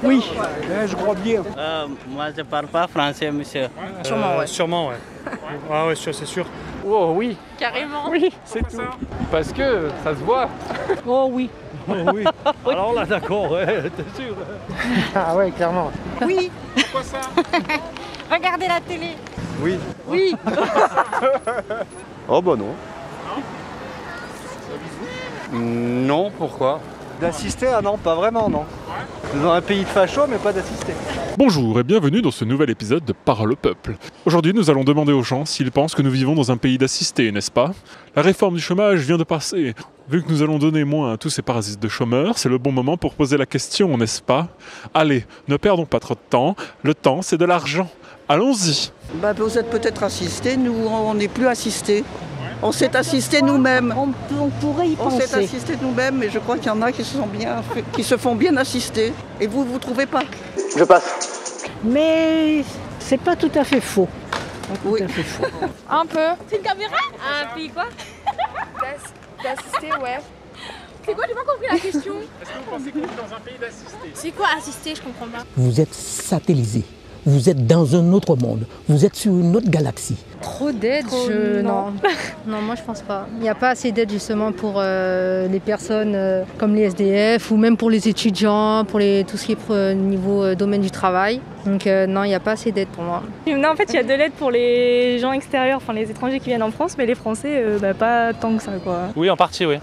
Oui, je crois bien. Moi, je parle pas français, monsieur. Sûrement, ouais. Sûrement, ouais. Ah ouais, c'est sûr. Oh oui. Carrément. Oui, c'est tout. Parce que ça se voit. Oh oui. Oh oui. Alors là, d'accord, ouais, t'es sûr. Ah ouais, clairement. Oui. Pourquoi ça? Regardez la télé. Oui. Oui. Oh bah non. Non, pourquoi? D'assister? Ah non, pas vraiment, non. Dans un pays de facho, mais pas d'assister. Bonjour et bienvenue dans ce nouvel épisode de Parole au peuple. Aujourd'hui, nous allons demander aux gens s'ils pensent que nous vivons dans un pays d'assistés, n'est-ce pas? La réforme du chômage vient de passer. Vu que nous allons donner moins à tous ces parasites de chômeurs, c'est le bon moment pour poser la question, n'est-ce pas? Allez, ne perdons pas trop de temps. Le temps, c'est de l'argent. Allons-y. Vous êtes peut-être assistés, nous on n'est plus assistés. On s'est assistés nous-mêmes. On pourrait y On s'est penser. assistés nous-mêmes, mais je crois qu'il y en a qui se font bien assister. Et vous trouvez pas? Je passe. Mais c'est pas tout à fait faux. Pas tout Oui. à fait faux. Un peu. C'est une caméra? Un pays quoi? D'assister, ouais. C'est quoi? J'ai pas compris la question. Est-ce que vous pensez qu'on vit dans un pays d'assistés? C'est quoi assister? Je comprends pas. Vous êtes satellisé, vous êtes dans un autre monde, vous êtes sur une autre galaxie. Trop d'aide, non. Non, moi je pense pas. Il n'y a pas assez d'aide justement pour les personnes comme les SDF ou même pour les étudiants, pour tout ce qui est niveau domaine du travail. Donc non, il n'y a pas assez d'aide pour moi. Non, en fait, il y a de l'aide pour les gens extérieurs, enfin les étrangers qui viennent en France, mais les Français, pas tant que ça, quoi. Oui, en partie, oui.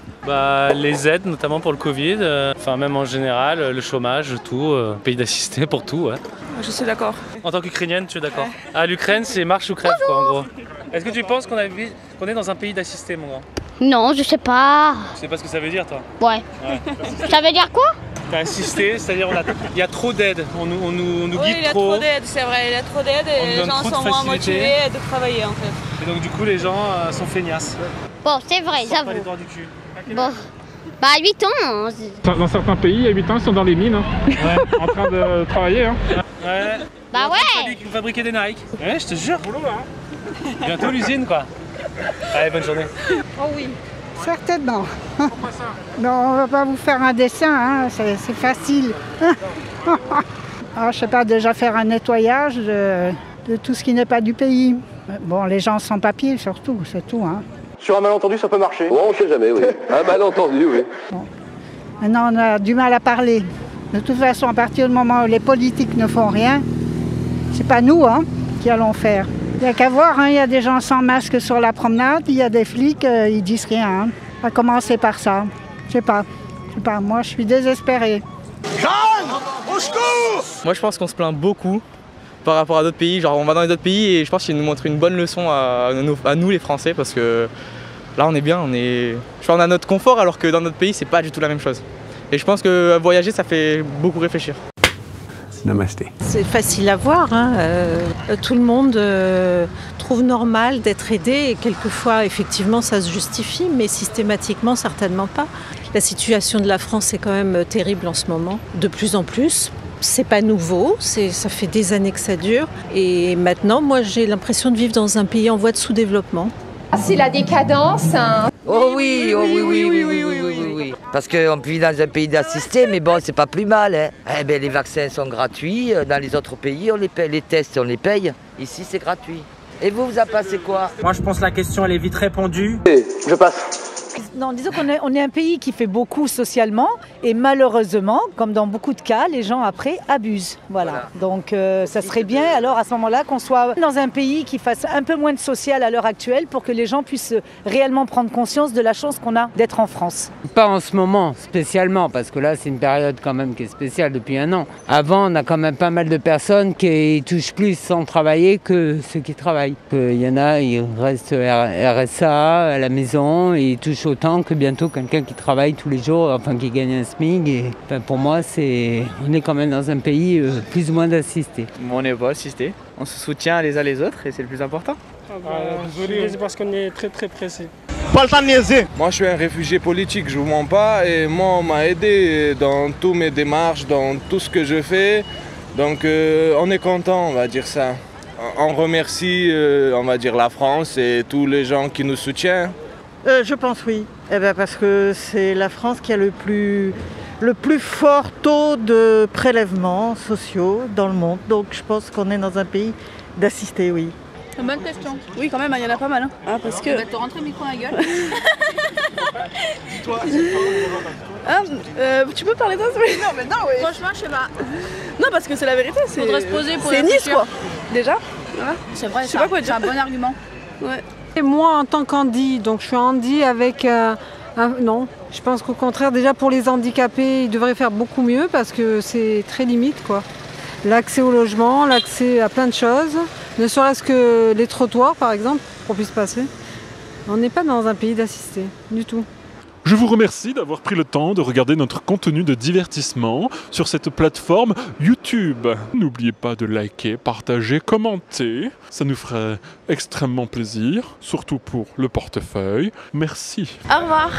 Les aides, notamment pour le Covid, enfin même en général, le chômage, tout, pays d'assister pour tout, ouais. Je suis d'accord. En tant qu'Ukrainienne, tu es d'accord? Ah, l'Ukraine, c'est marche ou crève, quoi, en gros. Est-ce que tu penses qu'on est dans un pays d'assister, mon grand? Non, je sais pas. Tu sais pas ce que ça veut dire, toi? Ouais. Ça veut dire quoi? T'as assisté, c'est-à-dire il y a trop d'aide, on nous guide Oui, il y a trop. trop d'aide, c'est vrai, il y a trop d'aide On et les donne gens trop de sont moins facilité. motivés de travailler en fait. Et donc du coup, les gens sont feignasses. Bon, c'est vrai, Ils sortent pas les j'avoue. doigts du cul. Bon, 8 ans. Dans certains pays, à 8 ans, ils sont dans les mines, en train de travailler. Ouais. Bah ouais. Fabriquer des Nike. Ouais, je te jure. Bientôt l'usine, quoi. Allez, bonne journée. Oh oui. Certainement. Non, on va pas vous faire un dessin, c'est facile. Je sais pas, déjà faire un nettoyage de tout ce qui n'est pas du pays. Bon, les gens sans papier surtout, c'est tout. Sur un malentendu, ça peut marcher. Bon, on sait jamais, oui. Un malentendu, oui. Bon. Maintenant, on a du mal à parler. De toute façon, à partir du moment où les politiques ne font rien, c'est pas nous qui allons faire. Il n'y a qu'à voir, il y a des gens sans masque sur la promenade, il y a des flics, ils disent rien. À commencer par ça. Je sais pas, moi je suis désespérée. Au secours! Moi je pense qu'on se plaint beaucoup par rapport à d'autres pays. Genre on va dans les autres pays et je pense qu'ils nous montrent une bonne leçon à nous les Français parce que là on est bien, on a notre confort alors que dans notre pays c'est pas du tout la même chose. Et je pense que voyager ça fait beaucoup réfléchir. Namasté. C'est facile à voir, tout le monde trouve normal d'être aidé et quelquefois effectivement ça se justifie mais systématiquement certainement pas. La situation de la France est quand même terrible en ce moment, de plus en plus. C'est pas nouveau, ça fait des années que ça dure et maintenant moi j'ai l'impression de vivre dans un pays en voie de sous-développement. C'est la décadence. Oh oui. Parce qu'on vit dans un pays d'assistés, mais bon, c'est pas plus mal. Les vaccins sont gratuits. Dans les autres pays, on les paye. Les tests, on les paye. Ici, c'est gratuit. Et vous en pensez quoi? Moi, je pense que la question, elle est vite répondue. Je passe. Non, disons qu'on est un pays qui fait beaucoup socialement et malheureusement, comme dans beaucoup de cas, les gens après abusent. Voilà. Donc ça serait bien alors à ce moment-là qu'on soit dans un pays qui fasse un peu moins de social à l'heure actuelle pour que les gens puissent réellement prendre conscience de la chance qu'on a d'être en France. Pas en ce moment, spécialement, parce que là, c'est une période quand même qui est spéciale depuis un an. Avant, on a quand même pas mal de personnes qui touchent plus sans travailler que ceux qui travaillent. Il y en a, ils restent RSA à la maison et ils touchent autant que bientôt quelqu'un qui travaille tous les jours, enfin qui gagne un SMIC. Et, pour moi, on est quand même dans un pays plus ou moins d'assistés. On n'est pas assistés, on se soutient les uns les autres et c'est le plus important. Désolé, c'est parce qu'on est très très pressé. Pas le temps de niaiser. Moi je suis un réfugié politique, je vous mens pas, et moi on m'a aidé dans toutes mes démarches, dans tout ce que je fais. Donc on est content, on va dire ça. On remercie, on va dire, la France et tous les gens qui nous soutiennent. Je pense oui. Parce que c'est la France qui a le plus le plus fort taux de prélèvements sociaux dans le monde. Donc je pense qu'on est dans un pays d'assistés, oui. C'est une bonne question. Oui, quand même, il y en a pas mal. Hein. Ah, parce que... On va te rentrer le micro dans la gueule. Tu peux parler de ça? Non, mais non, oui. Franchement, je sais pas. Non, parce que c'est la vérité. Faudrait se poser pour c'est Nice, quoi. Déjà. Voilà. C'est vrai, je sais pas quoi dire. C'est un bon argument. Ouais. Et moi, en tant qu'handi, donc je suis handi avec... non, je pense qu'au contraire, déjà pour les handicapés, ils devraient faire beaucoup mieux parce que c'est très limite, quoi. L'accès au logement, l'accès à plein de choses, ne serait-ce que les trottoirs, par exemple, pour qu'on puisse passer. On n'est pas dans un pays d'assistés, du tout. Je vous remercie d'avoir pris le temps de regarder notre contenu de divertissement sur cette plateforme YouTube. N'oubliez pas de liker, partager, commenter. Ça nous ferait extrêmement plaisir, surtout pour le portefeuille. Merci. Au revoir.